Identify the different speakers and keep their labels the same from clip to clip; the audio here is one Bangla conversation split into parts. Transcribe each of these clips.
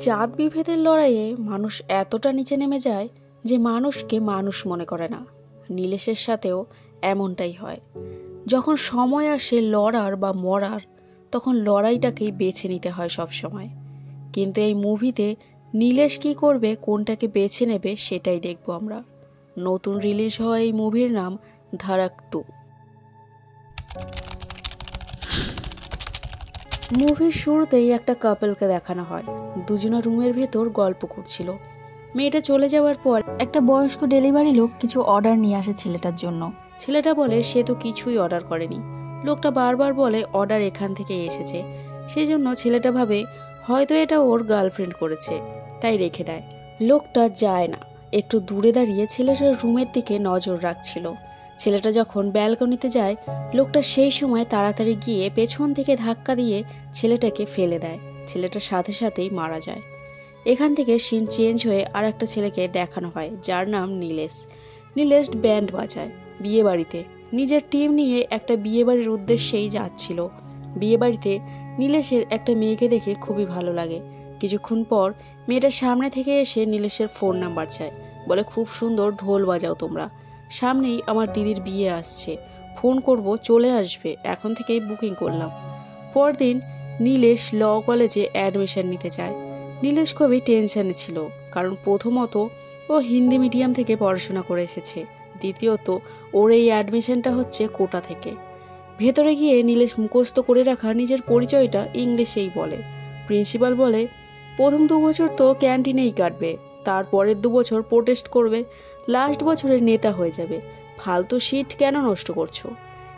Speaker 1: জাত বিভেদের লড়াইয়ে মানুষ এতটা নিচে নেমে যায় যে মানুষকে মানুষ মনে করে না। নীলেশের সাথেও এমনটাই হয়। যখন সময় আসে লড়ার বা মরার, তখন লড়াইটাকেই বেছে নিতে হয় সব সময়। কিন্তু এই মুভিতে নীলেশ কী করবে, কোনটাকে বেছে নেবে, সেটাই দেখব আমরা। নতুন রিলিজ হওয়া এই মুভির নাম ধাড়াক 2। মুভির শুরুতেই একটা কাপলকে দেখানো হয়। দুজনা রুমের ভেতর গল্প করছিল। মেয়েটা চলে যাওয়ার পর একটা বয়স্ক ডেলিভারি লোক কিছু অর্ডার নিয়ে আসে ছেলেটার জন্য। ছেলেটা বলে সে তো কিছুই অর্ডার করেনি। লোকটা বারবার বলে অর্ডার এখান থেকে এসেছে। সেই জন্য ছেলেটা ভাবে হয়তো এটা ওর গার্লফ্রেন্ড করেছে, তাই রেখে দেয়। লোকটা যায় না, একটু দূরে দাঁড়িয়ে ছেলেটার রুমের দিকে নজর রাখছিল। ছেলেটা যখন ব্যালকনিতে যায়, লোকটা সেই সময় তাড়াতাড়ি গিয়ে পেছন থেকে ধাক্কা দিয়ে ছেলেটাকে ফেলে দেয়। ছেলেটার সাথে সাথেই মারা যায়। এখান থেকে সিন চেঞ্জ হয়ে আর একটা ছেলেকে দেখানো হয়, যার নাম নীলেশ। নীলেশ ব্যান্ড বাজায় বিয়ে বাড়িতে। নিজের টিম নিয়ে একটা বিয়ে বাড়ির উদ্দেশ্যেই যাচ্ছিল। বিয়ে বাড়িতে নীলেশের একটা মেয়েকে দেখে খুবই ভালো লাগে। কিছুক্ষণ পর মেয়েটার সামনে থেকে এসে নীলেশের ফোন নাম্বার চায়, বলে খুব সুন্দর ঢোল বাজাও তোমরা, সামনেই আমার দিদির বিয়ে আসছে, ফোন করব, চলে আসবে, এখন থেকেই বুকিং করলাম। পরদিন নীলেশ ল কলেজে অ্যাডমিশন নিতে চায়। নীলেশ খুবই টেনশনে ছিল, কারণ প্রথমত ও হিন্দি মিডিয়াম থেকে পড়াশোনা করে এসেছে, দ্বিতীয়ত ওর এই অ্যাডমিশনটা হচ্ছে কোটা থেকে। ভেতরে গিয়ে নীলেশ মুখস্থ করে রাখা নিজের পরিচয়টা ইংলিশেই বলে। প্রিন্সিপাল বলে প্রথম 2 বছর তো ক্যান্টিনেই কাটবে, তারপরের 2 বছর প্রোটেস্ট করবে, লাস্ট বছরের নেতা হয়ে যাবে, ফালতু সিট কেন নষ্ট করছো।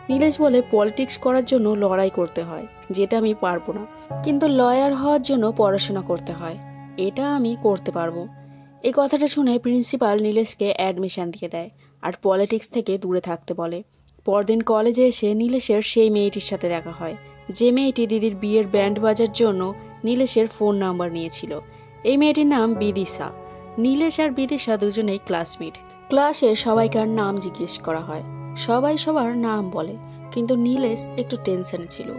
Speaker 1: নীলেশ বলে পলিটিক্স করার জন্য লড়াই করতে হয়, যেটা আমি পারবো না, কিন্তু লয়ার হওয়ার জন্য পড়াশোনা করতে হয়, এটা আমি করতে পারবো। এই কথাটা শুনে প্রিন্সিপাল নীলেশকে অ্যাডমিশন দিয়ে দেয় আর পলিটিক্স থেকে দূরে থাকতে বলে। পরদিন কলেজে এসে নীলেশের সেই মেয়েটির সাথে দেখা হয়, যে মেয়েটি দিদির বিয়ের ব্যান্ড বাজার জন্য নীলেশের ফোন নাম্বার নিয়েছিল। এই মেয়েটির নাম বিদিশা। নীলেশ আর বিদিশা দুজনেই ক্লাসমেট। ক্লাসে সবাইকার নাম জিজ্ঞেস করা হয়, সবাই সবার নাম বলে, কিন্তু নীলেশ একটু টেনশনে ছিল।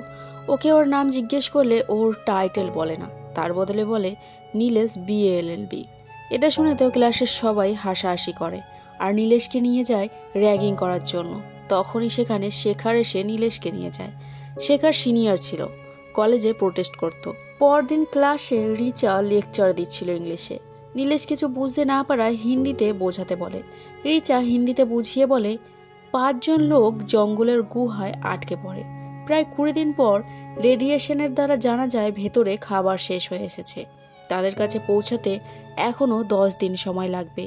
Speaker 1: ওকে ওর নাম জিজ্ঞেস করলে ওর টাইটেল বলে না, তার বদলে বলে নীলেশ BLLB। এটা শুনে তো ক্লাসের সবাই হাসাহাসি করে আর নীলেশকে নিয়ে যায় র্যাগিং করার জন্য। তখনই সেখানে শেখার এসে নীলেশকে নিয়ে যায়। শেখার সিনিয়র ছিল, কলেজে প্রোটেস্ট করত। পরদিন ক্লাসে রিচা লেকচার দিচ্ছিল ইংলিশে। নীলেশ কিছু বুঝতে না পারায় হিন্দিতে বোঝাতে বলে। রিচা হিন্দিতে বুঝিয়ে বলে 5 জন লোক জঙ্গলের গুহায় আটকে পড়ে। প্রায় 20 দিন পর রেডিয়েশনের দ্বারা জানা যায় ভেতরে খাবার শেষ হয়ে এসেছে। তাদের কাছে পৌঁছাতে এখনও 10 দিন সময় লাগবে।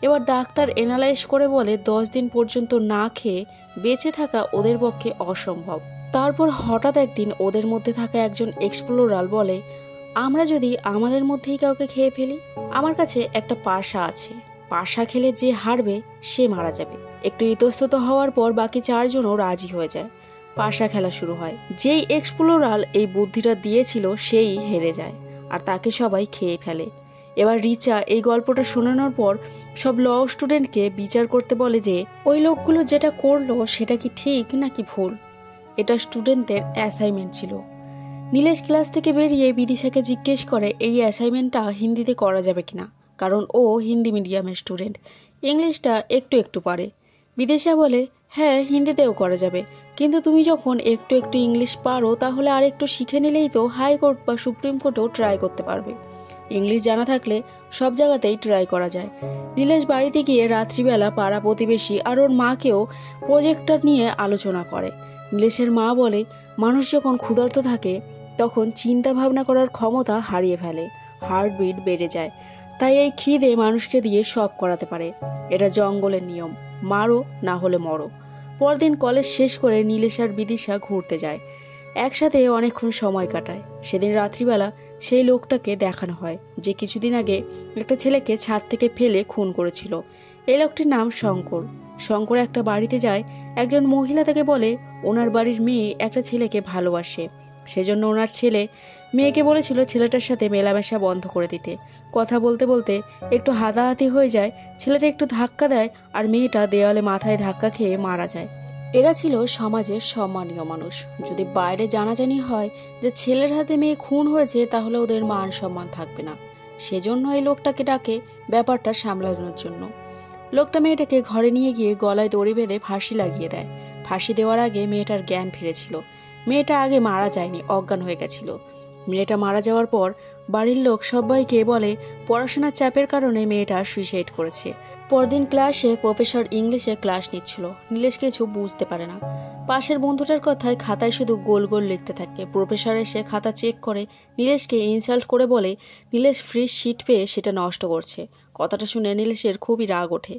Speaker 1: এবার ডাক্তার এনালাইজ করে বলে 10 দিন পর্যন্ত না খেয়ে বেঁচে থাকা ওদের পক্ষে অসম্ভব। তারপর হঠাৎ একদিন ওদের মধ্যে থাকা একজন এক্সপ্লোরার বলে, আমরা যদি আমাদের মধ্যেই কাউকে খেয়ে ফেলি, আমার কাছে একটা পাশা আছে, পাশা খেলে যে হারবে সে মারা যাবে। একটু ইতস্তত হওয়ার পর বাকি 4 জনও রাজি হয়ে যায়। পাশা খেলা শুরু হয়। যেই এক্সপ্লোরার এই বুদ্ধিটা দিয়েছিল সেই হেরে যায় আর তাকে সবাই খেয়ে ফেলে। এবার রিচা এই গল্পটা শোনানোর পর সব ল স্টুডেন্টকে বিচার করতে বলে যে ওই লোকগুলো যেটা করলো সেটা কি ঠিক নাকি ভুল। এটা স্টুডেন্টদের অ্যাসাইনমেন্ট ছিল। নীলেশ ক্লাস থেকে বেরিয়ে বিদিশাকে জিজ্ঞেস করে এই অ্যাসাইনমেন্টটা হিন্দিতে করা যাবে কিনা, কারণ ও হিন্দি মিডিয়ামের স্টুডেন্ট, ইংলিশটা একটু একটু পারে। বিদিশা বলে হ্যাঁ, হিন্দিতেও করা যাবে, কিন্তু তুমি যখন একটু একটু ইংলিশ পারো তাহলে আর একটু শিখে নিলেই তো হাইকোর্ট বা সুপ্রিম কোর্টেও ট্রাই করতে পারবে। ইংলিশ জানা থাকলে সব জায়গাতেই ট্রাই করা যায়। নীলেশ বাড়িতে গিয়ে রাত্রিবেলা পাড়া প্রতিবেশী আর ওর মাকেও প্রজেক্টটা নিয়ে আলোচনা করে। নীলেশের মা বলে মানুষ যখন ক্ষুধার্ত থাকে তখন চিন্তা ভাবনা করার ক্ষমতা হারিয়ে ফেলে, হার্টবিট বেড়ে যায়, তাই এই খিদে মানুষকে দিয়ে সব করাতে পারে। এটা জঙ্গলের নিয়ম, মারো না হলে মরো। পরদিন কলেজ শেষ করে নীলেশ আর বিদিশা ঘুরতে যায়, একসাথে অনেকক্ষণ সময় কাটায়। সেদিন রাত্রিবেলা সেই লোকটাকে দেখানো হয় যে কিছুদিন আগে একটা ছেলেকে ছাদ থেকে ফেলে খুন করেছিল। এই লোকটির নাম শঙ্কর। শঙ্কর একটা বাড়িতে যায়, একজন মহিলা তাকে বলে ওনার বাড়ির মেয়ে একটা ছেলেকে ভালোবাসে, সেজন্য ওনার ছেলে মেয়েকে বলেছিল ছেলেটার সাথে মেলামেশা বন্ধ করে দিতে। কথা বলতে বলতে একটু হাতাহাতি হয়ে যায়, ছেলেটা একটু ধাক্কা দেয় আর মেয়েটা দেওয়ালে মাথায় ধাক্কা খেয়ে মারা যায়। এরা ছিল সমাজের সম্মানীয় মানুষ। যদি বাইরে জানাজানি হয় যে ছেলের হাতে মেয়ে খুন হয়েছে তাহলে ওদের মান সম্মান থাকবে না। সেজন্য এই লোকটাকে ডাকে ব্যাপারটা সামলানোর জন্য। লোকটা মেয়েটাকে ঘরে নিয়ে গিয়ে গলায় দড়ি বেঁধে ফাঁসি লাগিয়ে দেয়। ফাঁসি দেওয়ার আগে মেয়েটার জ্ঞান ফিরেছিল। মেয়েটা আগে মারা যায়নি, অজ্ঞান হয়ে গেছিল। মেয়েটা মারা যাওয়ার পর বাড়ির লোক সবাইকে বলে পড়াশোনার চাপের কারণে মেয়েটা সুইসাইড করেছে। পরদিন ক্লাসে প্রফেসর ইংলিশে ক্লাস নিচ্ছিল। নীলেশ কিছু বুঝতে পারে না। পাশের বন্ধুটার কথায় খাতায় শুধু গোল গোল লিখতে থাকে। প্রফেসর এসে খাতা চেক করে নীলেশকে ইনসাল্ট করে বলে নীলেশ ফ্রি শিট পেয়ে সেটা নষ্ট করছে। কথাটা শুনে নীলেশের খুবই রাগ ওঠে।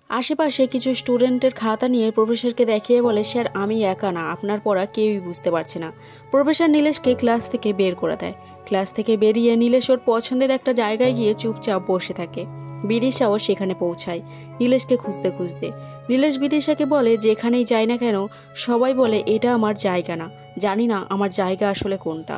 Speaker 1: আশেপাশে কিছু স্টুডেন্টের খাতা নিয়ে প্রফেসরকে দেখিয়ে বলে, স্যার আমি একা না, আপনার পড়া কেউই বুঝতে পারছে না। প্রফেসর নীলেশকে ক্লাস থেকে বের করে দেয়। ক্লাস থেকে বেরিয়ে নীলেশ ওর পছন্দের একটা জায়গায় গিয়ে চুপচাপ বসে থাকে। বিদিশাও সেখানে পৌঁছায় নীলেশকে খুঁজতে খুঁজতে। নীলেশ বিদিশাকে বলে, যেখানেই যাই না কেন সবাই বলে এটা আমার জায়গা না, জানি না আমার জায়গা আসলে কোনটা।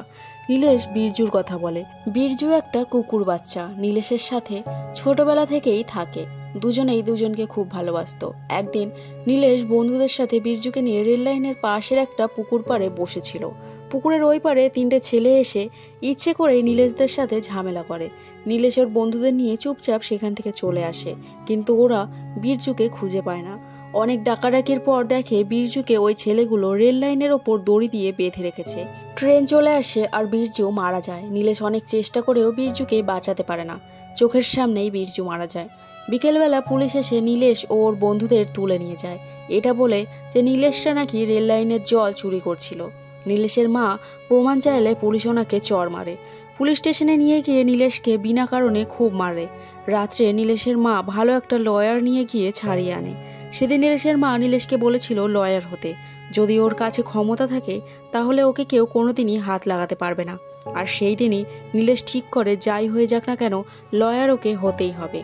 Speaker 1: নীলেশ বীরজুর কথা বলে। বীরজু একটা কুকুর বাচ্চা নীলেশের সাথে ছোটবেলা থেকেই থাকে। দুজনেই দুজনকে খুব ভালোবাসতো। একদিন নীলেশ বন্ধুদের সাথে বীরজুকে নিয়ে রেল লাইনের পাশের একটা পুকুর পাড়ে বসেছিল। পুকুরের ওই পারে তিনটে ছেলে এসে ইচ্ছে করেই নীলেশদের সাথে ঝামেলা করে। নীলেশ ওর বন্ধুদের নিয়ে চুপচাপ সেখান থেকে চলে আসে, কিন্তু ওরা বীরজুকে খুঁজে পায় না। অনেক ডাকাডাকির পর দেখে বীরজুকে ওই ছেলেগুলো রেল লাইনের ওপর দড়ি দিয়ে বেঁধে রেখেছে। ট্রেন চলে আসে আর বীরজু মারা যায়। নীলেশ অনেক চেষ্টা করেও বীরজুকে বাঁচাতে পারে না। চোখের সামনেই বীরজু মারা যায়। বিকেলবেলা পুলিশ এসে নীলেশ ও ওর বন্ধুদের তুলে নিয়ে যায়, এটা বলে যে নীলেশরা নাকি রেল লাইনের জল চুরি করছিল। নীলেশের মা প্রমাণ চাইলে পুলিশ ওনাকে চড় মারে। পুলিশ স্টেশনে নিয়ে গিয়ে নীলেশকে বিনা কারণে খুব মারে। রাত্রে নীলেশের মা ভালো একটা লয়ার নিয়ে গিয়ে ছাড়িয়ে আনে। সেদিন নীলেশের মা নীলেশকে বলেছিল লয়ার হতে, যদি ওর কাছে ক্ষমতা থাকে তাহলে ওকে কেউ কোনোদিনই হাত লাগাতে পারবে না। আর সেই দিনই নীলেশ ঠিক করে যাই হয়ে যাক না কেন লয়ার ওকে হতেই হবে।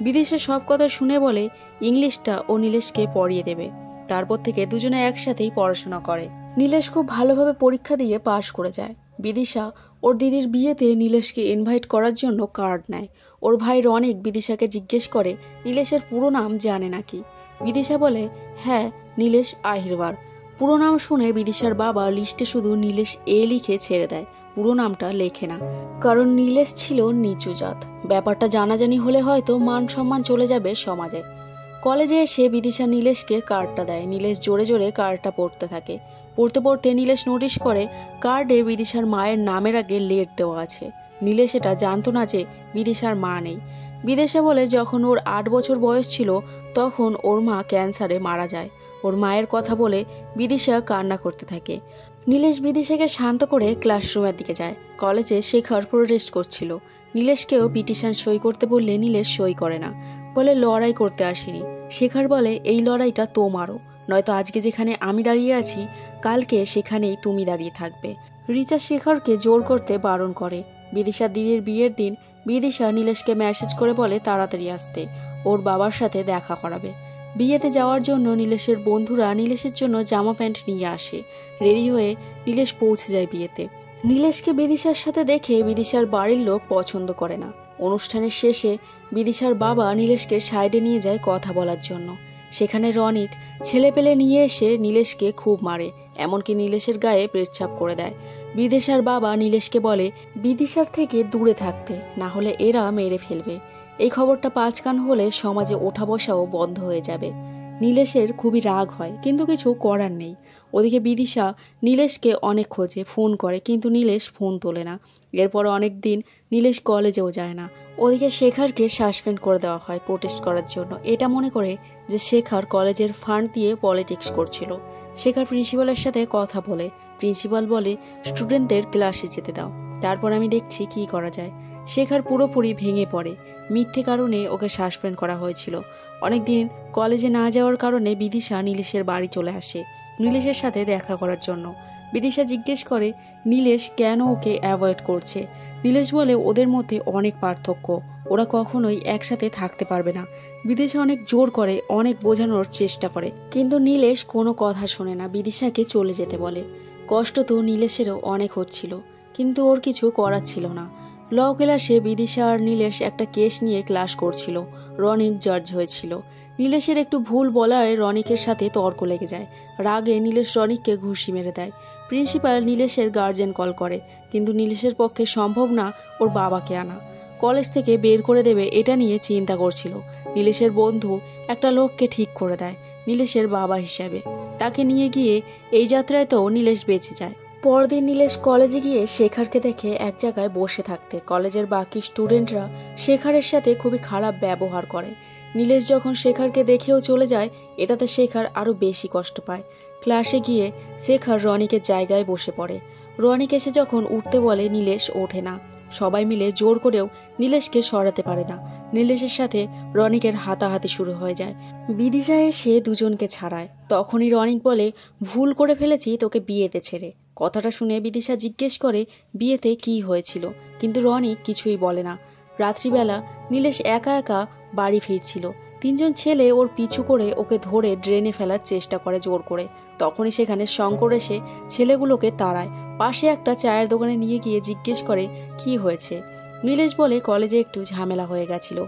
Speaker 1: বিদেশে সব কথা শুনে বলে ইংলিশটা ও নীলেশকে পড়িয়ে দেবে। তারপর থেকে দুজনে একসাথেই পড়াশোনা করে। নীলেশ খুব ভালোভাবে পরীক্ষা দিয়ে পাশ করে যায়। বিদিশা ওর দিদির বিয়েতে নীলেশকে ইনভাইট করার জন্য কার্ড নেয়। ওর ভাই রনিক বিদিশাকে জিজ্ঞেস করে নীলেশের পুরো নাম জানে নাকি। বিদিশা বলে হ্যাঁ, নীলেশ আহিরবার। পুরো নাম শুনে বিদিশার বাবা লিস্টে শুধু নীলেশ লিখে ছেড়ে দেয়, পুরো নামটা লেখে না, কারণ নীলেশ ছিল নিচু জাত। ব্যাপারটা জানাজানি হলে হয়তো মান সম্মান চলে যাবে সমাজে। কলেজে এসে বিদিশা নীলেশকে কার্ডটা দেয়। নীলেশ জোরে জোরে কার্ডটা পড়তে থাকে। পড়তে পড়তে নীলেশ নোটিশ করে কার্ডে বিদিশার মায়ের নামের আগে লেট দেওয়া আছে। নীলেশ এটা জানতো না যে বিদিশার মা নেই। বিদিশা বলে যখন ওর 8 বছর বয়স ছিল তখন ওর মা ক্যান্সারে মারা যায়। ওর মায়ের কথা বলে বিদিশা কান্না করতে থাকে। নীলেশ বিদিশাকে শান্ত করে ক্লাসরুমের দিকে যায়। কলেজে শেখর প্রোটেস্ট করছিল। নীলেশকেও পিটিশন সই করতে বললে নীলেশ সই করে না, বলে লড়াই করতে আসিনি। শেখর বলে এই লড়াইটা তোমারও, নয়তো আজকে যেখানে আমি দাঁড়িয়ে আছি কালকে সেখানেই তুমি দাঁড়িয়ে থাকবে। রিচা শেখরকে জোর করতে বারণ করে। বিদিশা দিদির বিয়ের দিন বিদিশা নীলেশকে মেসেজ করে বলে তাড়াতাড়ি আসতে, ওর বাবার সাথে দেখা করাবে। বিয়েতে যাওয়ার জন্য নীলেশের বন্ধুরা নীলেশের জন্য জামা প্যান্ট নিয়ে আসে। রেডি হয়ে নীলেশ পৌঁছে যায় বিয়েতে। নীলেশকে বিদিশার সাথে দেখে বিদিশার বাড়ির লোক পছন্দ করে না। অনুষ্ঠানের শেষে বিদিশার বাবা নীলেশকে সাইডে নিয়ে যায় কথা বলার জন্য। সেখানে রনিক ছেলেপেলে নিয়ে এসে নীলেশকে খুব মারে, এমনকি নীলেশের গায়ে পেচ্ছাপ করে দেয়। বিদিশার বাবা নীলেশকে বলে বিদিশার থেকে দূরে থাকতে, না হলে এরা মেরে ফেলবে। এই খবরটা পাঁচকান হলে সমাজে ওঠা বসাও বন্ধ হয়ে যাবে। নীলেশের খুবই রাগ হয়, কিন্তু কিছু করার নেই। ওদিকে বিদিশা নীলেশকে অনেক খোঁজে, ফোন করে, কিন্তু নীলেশ ফোন তোলে না। এরপর অনেক দিন নীলেশ কলেজেও যায় না। ওদিকে শেখরকে সাসপেন্ড করে দেওয়া হয় প্রোটেস্ট করার জন্য, এটা মনে করে যে শেখর কলেজের ফান্ড দিয়ে পলিটিক্স করছিল। শেখর প্রিন্সিপালের সাথে কথা বলে। প্রিন্সিপাল বলে স্টুডেন্টদের ক্লাসে যেতে দাও, তারপর আমি দেখছি কি করা যায়। শেখর পুরোপুরি ভেঙে পড়ে। মিথ্যে কারণে ওকে সাসপেন্ড করা হয়েছিল। অনেকদিন কলেজে না যাওয়ার কারণে বিদিশা নীলেশের বাড়ি চলে আসে নীলেশের সাথে দেখা করার জন্য। বিদিশা জিজ্ঞেস করে নীলেশ কেন ওকে অ্যাভয়েড করছে। নীলেশ বলে ওদের মধ্যে অনেক পার্থক্য, ওরা কখনোই একসাথে থাকতে পারবে না। বিদিশা অনেক জোর করে, অনেক বোঝানোর চেষ্টা করে, কিন্তু নীলেশ কোনো কথা শোনে না, বিদিশাকে চলে যেতে বলে। কষ্ট তো নীলেশেরও অনেক হচ্ছিল, কিন্তু ওর কিছু করার ছিল না। ল ক্লাসে বিদিশা আর নীলেশ একটা কেস নিয়ে ক্লাস করছিল। রনিক জাজ হয়েছিল। নীলেশের একটু ভুল বলায় রনিকের সাথে তর্ক লেগে যায়। রাগে নীলেশ রনিককে ঘুষি মেরে দেয়। প্রিন্সিপাল নীলেশের গার্জেন কল করে, কিন্তু নীলেশের পক্ষে সম্ভব না ওর বাবাকে আনা। কলেজ থেকে বের করে দেবে এটা নিয়ে চিন্তা করছিল। নীলেশের বন্ধু একটা লোককে ঠিক করে দেয় নীলেশের বাবা হিসাবে। তাকে নিয়ে গিয়ে এই যাত্রায় তো নীলেশ বেঁচে যায়। পরদিন নীলেশ কলেজে গিয়ে শেখারকে দেখে এক জায়গায় বসে থাকতে। কলেজের বাকি স্টুডেন্টরা শেখারের সাথে খুবই খারাপ ব্যবহার করে। নীলেশ যখন শেখারকে দেখেও চলে যায়, এটাতে শেখার আরও বেশি কষ্ট পায়। ক্লাসে গিয়ে শেখার রনিকের জায়গায় বসে পড়ে। রনিক এসে যখন উঠতে বলে, নীলেশ ওঠে না। সবাই মিলে জোর করেও নীলেশকে সরাতে পারে না। নীলেশের সাথে রনিকের হাতাহাতি শুরু হয়ে যায়। বিদিশা এসে দুজনকে ছাড়ায়। তখনই রনিক বলে, ভুল করে ফেলেছি তোকে বিয়েতে ছেড়ে। কথাটা শুনে বিদিশা জিজ্ঞেস করে বিয়েতে কি হয়েছিল, কিন্তু রনিক কিছুই বলে না। রাত্রিবেলা নীলেশ একা একা বাড়ি ফিরছিল। তিনজন ছেলে ওর পিছু করে ওকে ধরে ড্রেনে ফেলার চেষ্টা করে জোর করে। তখনই সেখানে শঙ্কর এসে ছেলেগুলোকে তাড়ায়। পাশে একটা চায়ের দোকানে নিয়ে গিয়ে জিজ্ঞেস করে কি হয়েছে। নীলেশ বলে কলেজে একটু ঝামেলা হয়ে গেছিল।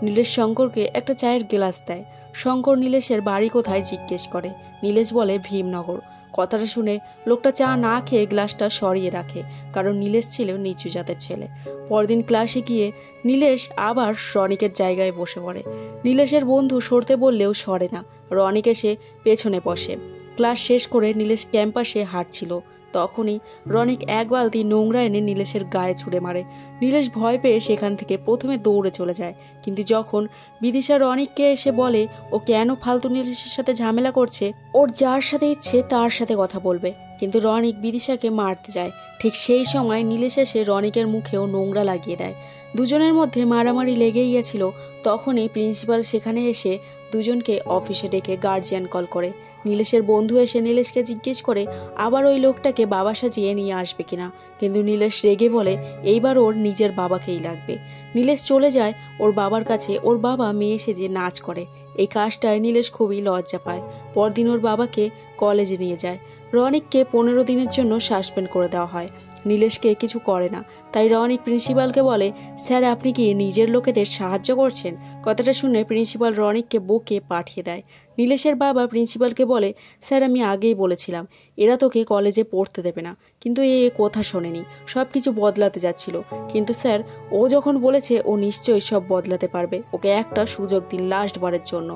Speaker 1: নীলেশ শঙ্করকে একটা চায়ের গ্লাস দেয়। শঙ্কর নীলেশের বাড়ি কোথায় জিজ্ঞেস করে। নীলেশ বলে ভীমনগর। কথাটা শুনে লোকটা চা না খেয়ে গ্লাসটা সরিয়ে রাখে, কারণ নীলেশ ছিল নিচু জাতের ছেলে। পরদিন ক্লাসে গিয়ে নীলেশ আবার রনিকের জায়গায় বসে পড়ে। নীলেশের বন্ধু সরতে বললেও সরে না। রনিক এসে পেছনে বসে। ক্লাস শেষ করে নীলেশ ক্যাম্পাসে হাঁটছিল। তখনই রনিক এক বালতি নোংরা এনে নীলেশের গায়ে ছুঁড়ে মারে। নীলেশ ভয় পেয়ে সেখান থেকে প্রথমে দৌড়ে চলে যায়, কিন্তু যখন বিদিশা রনিককে এসে বলে ও কেন ফালতু নীলেশের সাথে ঝামেলা করছে, ওর যার সাথে ইচ্ছে তার সাথে কথা বলবে, কিন্তু রনিক বিদিশাকে মারতে যায়। ঠিক সেই সময় নীলেশ এসে রনিকের মুখেও নোংরা লাগিয়ে দেয়। দুজনের মধ্যে মারামারি লেগেই গেছিল। তখনই প্রিন্সিপাল সেখানে এসে দুজনকে অফিসে ডেকে গার্জিয়ান কল করে। নীলেশের বন্ধু এসে নীলেশকে জিজ্ঞেস করে আবার ওই লোকটাকে বাবা সাজিয়ে নিয়ে আসবে কিনা, কিন্তু নীলেশ রেগে বলে এইবার ওর নিজের বাবাকেই লাগবে। নীলেশ চলে যায় ওর বাবার কাছে। ওর বাবা মেয়ে সেজে নাচ করে। এই কাজটায় নীলেশ খুবই লজ্জা পায়। পরদিন ওর বাবাকে কলেজে নিয়ে যায়। রনিককে 15 দিনের জন্য সাসপেন্ড করে দেওয়া হয়। নীলেশকে কিছু করে না, তাই রনিক প্রিন্সিপালকে বলে, স্যার আপনি কি নিজের লোকেদের সাহায্য করছেন? কথাটা শুনে প্রিন্সিপাল রনিককে বকে পাঠিয়ে দেয়। নীলেশের বাবা প্রিন্সিপালকে বলে, স্যার আমি আগেই বলেছিলাম এরা তোকে কলেজে পড়তে দেবে না, কিন্তু এ কথা শোনেনি, সব কিছু বদলাতে যাচ্ছিল, কিন্তু স্যার ও যখন বলেছে ও নিশ্চয়ই সব বদলাতে পারবে, ওকে একটা সুযোগ দিন লাস্ট বারের জন্য।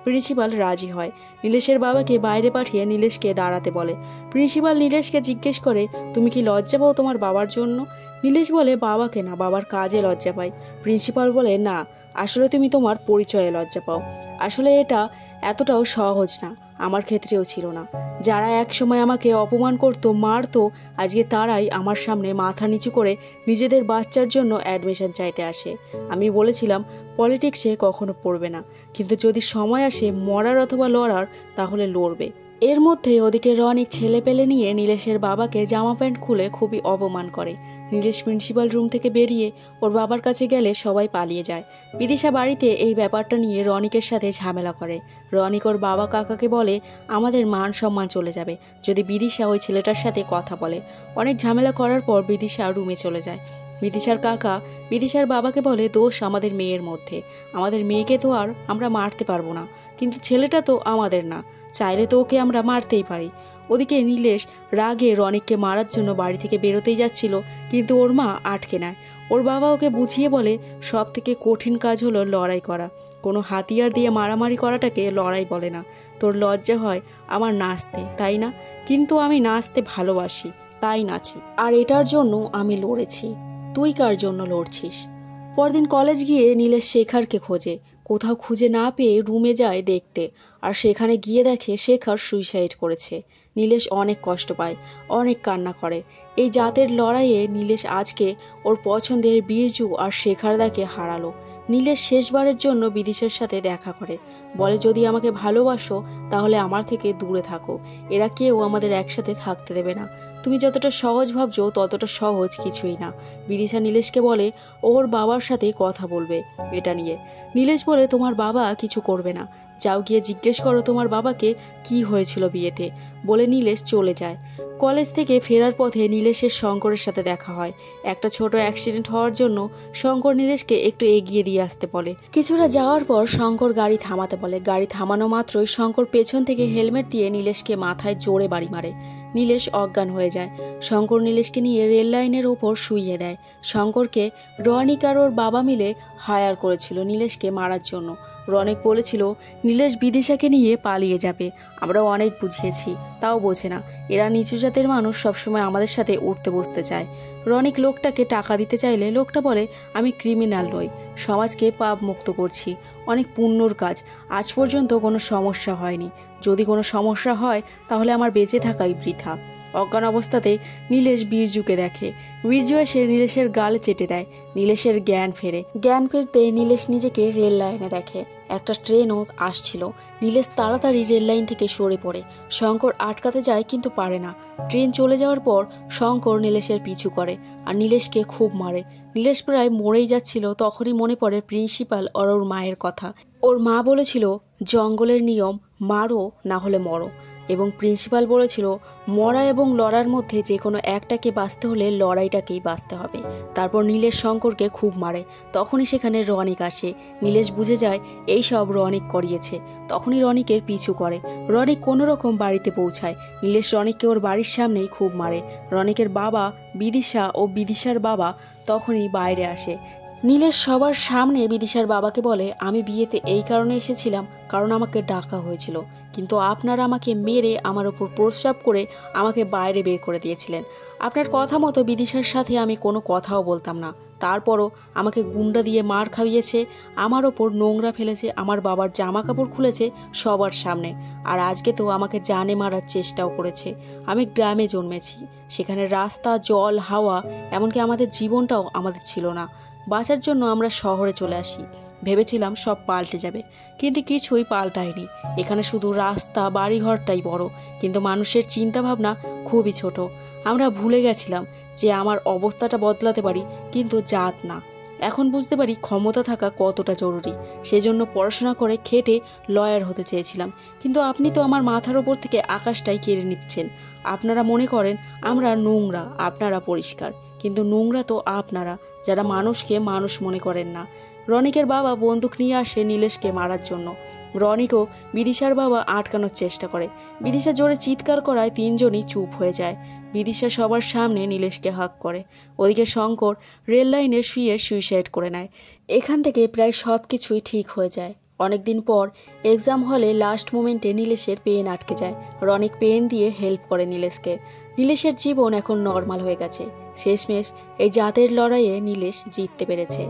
Speaker 1: প্রিন্সিপাল রাজি হয়। নীলেশের বাবাকে বাইরে পাঠিয়ে নীলেশকে দাঁড়াতে বলে। প্রিন্সিপাল নীলেশকে জিজ্ঞেস করে, তুমি কি লজ্জা পাও তোমার বাবার জন্য? নীলেশ বলে, বাবাকে না, বাবার কাজে লজ্জা পাই। প্রিন্সিপাল বলে, না, আসলে তুমি তোমার পরিচয়ে লজ্জা পাও। আসলে এটা এতটাও সহজ না, আমার ক্ষেত্রেও ছিল না। যারা একসময় আমাকে অপমান করতো, মারতো, আজকে তারাই আমার সামনে মাথা নিচু করে নিজেদের বাচ্চার জন্য অ্যাডমিশন চাইতে আসে। আমি বলেছিলাম পলিটিক্সে কখনো পড়বে না, কিন্তু যদি সময় আসে মরার অথবা লড়ার, তাহলে লড়বে। এর মধ্যে ওদিকে রনিক ছেলে পেলে নিয়ে নীলেশের বাবাকে জামা প্যান্ট খুলে খুবই অপমান করে। নীলেশ প্রিন্সিপাল রুম থেকে বেরিয়ে ওর বাবার কাছে গেলে সবাই পালিয়ে যায়। বিদিশা বাড়িতে এই ব্যাপারটা নিয়ে রনিকের সাথে ঝামেলা করে। রনিক ওর বাবা কাকাকে বলে, আমাদের মান সম্মান চলে যাবে যদি বিদিশা ওই ছেলেটার সাথে কথা বলে। অনেক ঝামেলা করার পর বিদিশা রুমে চলে যায়। বিদিশার কাকা বিদিশার বাবাকে বলে, দোষ আমাদের মেয়ের মধ্যে, আমাদের মেয়েকে তো আর আমরা মারতে পারবো না, কিন্তু ছেলেটা তো আমাদের না, চাইলে তো ওকে আমরা মারতেই পারি। ওদিকে নীলেশ রাগে রনিককে মারার জন্য বাড়ি থেকে বেরোতেই যাচ্ছিল, কিন্তু ওর মা আটকে নেয়। ওর বাবা ওকে বুঝিয়ে বলে, সব থেকে কঠিন কাজ হলো লড়াই করা, কোনো হাতিয়ার দিয়ে মারামারি করাটাকে লড়াই বলে না। তোর লজ্জা হয় আমার নাচতে, তাই না? কিন্তু আমি নাচতে ভালোবাসি, তাই নাচি, আর এটার জন্য আমি লড়েছি। তুই কার জন্য লড়ছিস? পরদিন কলেজ গিয়ে নীলেশ শেখারকে খোঁজে। কোথাও খুঁজে না পেয়ে রুমে যায় দেখতে, আর সেখানে গিয়ে দেখে শেখার সুইসাইড করেছে। নীলেশ অনেক কষ্ট পায়, অনেক কান্না করে। এই জাতের লড়াইয়ে নীলেশ আজকে ওর পছন্দের বীরজু আর শেখারদাকে হারালো। নীলেশ শেষবারের জন্য বিদিশার সাথে দেখা করে, বলে, যদি আমাকে ভালোবাসো তাহলে আমার থেকে দূরে থাকো, এরা কেউ আমাদের একসাথে থাকতে দেবে না। তুমি যতটা সহজ ভাবছো ততটা সহজ কিছুই না। বিদিশা নীলেশকে বলে ওর বাবার সাথে কথা বলবে এটা নিয়ে। নীলেশ বলে, তোমার বাবা কিছু করবে না, যাও গিয়ে জিজ্ঞেস করো তোমার বাবাকে কি হয়েছিল বিয়েতে, বলে নীলেশ চলে যায়। কলেজ থেকে ফেরার পথে নীলেশের শঙ্করের সাথে দেখা হয়। একটা ছোট অ্যাক্সিডেন্ট হওয়ার জন্য শঙ্কর নীলেশকে একটু এগিয়ে দিয়ে আসতে বলে। কিছুটা যাওয়ার পর শঙ্কর গাড়ি থামাতে বলে। গাড়ি থামানো মাত্রই শঙ্কর পেছন থেকে হেলমেট দিয়ে নীলেশকে মাথায় জোরে বাড়ি মারে। নীলেশ অজ্ঞান হয়ে যায়। শঙ্কর নীলেশকে নিয়ে রেল লাইনের ওপর শুইয়ে দেয়। শঙ্করকে রনিক আর ওর বাবা মিলে হায়ার করেছিল নীলেশকে মারার জন্য। রনিক বলেছিল নীলেশ বিদিশাকে নিয়ে পালিয়ে যাবে। আমরা অনেক বুঝিয়েছি, তাও বোঝে না। এরা নিচু জাতের মানুষ, সবসময় আমাদের সাথে উঠতে বসতে চায়। রনিক লোকটাকে টাকা দিতে চাইলে লোকটা বলে আমি ক্রিমিনাল নই, সমাজকে পাপ মুক্ত করছি, অনেক পুণ্যর কাজ, আজ পর্যন্ত কোনো সমস্যা হয়নি। যদি কোনো সমস্যা হয় তাহলে আমার বেঁচে থাকাই বৃথা। অজ্ঞান অবস্থাতে নীলেশ বীরজুকে দেখে। বীরজু এসে নীলেশের গালে চেটে দেয়। নীলেশের জ্ঞান ফেরে। জ্ঞান ফিরতে নীলেশ নিজেকে রেল লাইনে দেখে। একটা ট্রেনও আসছিল। নীলেশ তাড়াতাড়ি রেল লাইন থেকে সরে পড়ে। শঙ্কর আটকাতে যায় কিন্তু পারে না। ট্রেন চলে যাওয়ার পর শঙ্কর নীলেশের পিছু করে আর নীলেশকে খুব মারে। নীলেশ প্রায় মরেই যাচ্ছিল, তখনই মনে পড়ে প্রিন্সিপাল আর ওর মায়ের কথা। ওর মা বলেছিল জঙ্গলের নিয়ম, মারো না হলে মরো। এবং প্রিন্সিপাল বলেছিল মরা এবং লড়ার মধ্যে যে কোনো একটাকে বাঁচতে হলে লড়াইটাকেই বাঁচতে হবে। তারপর নীলেশ শঙ্করকে খুব মারে। তখনই সেখানে রনিক আসে। নীলেশ বুঝে যায় এই সব রনিক করিয়েছে। তখনই রনিকের পিছু করে। রনিক কোনো রকম বাড়িতে পৌঁছায়। নীলেশ রনিককে ওর বাড়ির সামনেই খুব মারে। রনিকের বাবা বিদিশা ও বিদিশার বাবা তখনই বাইরে আসে। নীলেশ সবার সামনে বিদিশার বাবাকে বলে আমি বিয়েতে এই কারণে এসেছিলাম কারণ আমাকে ডাকা হয়েছিল, কিন্তু আপনারা আমাকে মেরে আমার ওপর প্রস্রাব করে আমাকে বাইরে বের করে দিয়েছিলেন। আপনার কথা মতো বিদিশার সাথে আমি কোনো কথাও বলতাম না, তারপরও আমাকে গুন্ডা দিয়ে মার খাইয়েছে, আমার ওপর নোংরা ফেলেছে, আমার বাবার জামা কাপড় খুলেছে সবার সামনে। আর আজকে তো আমাকে জানে মারার চেষ্টাও করেছে। আমি গ্রামে জন্মেছি, সেখানে রাস্তা, জল, হাওয়া, এমনকি আমাদের জীবনটাও আমাদের ছিল না। বাঁচার জন্য আমরা শহরে চলে আসি। ভেবেছিলাম সব পাল্টে যাবে, কিন্তু কিছুই পাল্টায়নি। এখানে শুধু রাস্তা, বাড়িঘরটাই বড়, কিন্তু মানুষের চিন্তাভাবনা খুবই ছোট। আমরা ভুলে গেছিলাম যে আমার অবস্থাটা বদলাতে পারি, কিন্তু জাত না। এখন বুঝতে পারি ক্ষমতা থাকা কতটা জরুরি। সেজন্য পড়াশোনা করে খেটে লয়ার হতে চেয়েছিলাম, কিন্তু আপনি তো আমার মাথার ওপর থেকে আকাশটাই কেড়ে নিচ্ছেন। আপনারা মনে করেন আমরা নোংরা, আপনারা পরিষ্কার, কিন্তু নোংরা তো আপনারা, যারা মানুষকে মানুষ মনে করেন না। রনিকের বাবা বন্দুক নিয়ে আসে নীলেশকে মারার জন্য। রনিকও বিদিশার বাবা আটকানোর চেষ্টা করে। বিদিশা জোরে চিৎকার করায় তিনজনই চুপ হয়ে যায়। বিদিশা সবার সামনে নীলেশকে হাক করে। ওদিকে শঙ্কর রেল লাইনে শুয়ে সুইসাইড করে নেয়। এখান থেকে প্রায় সব কিছুই ঠিক হয়ে যায়। অনেকদিন পর এক্সাম হলে লাস্ট মোমেন্টে নীলেশের পেন আটকে যায়। রনিক পেন দিয়ে হেল্প করে নীলেশকে। নীলেশের জীবন এখন নর্মাল হয়ে গেছে। শেষমেশ এই জাতের লড়াইয়ে নীলেশ জিততে পেরেছে।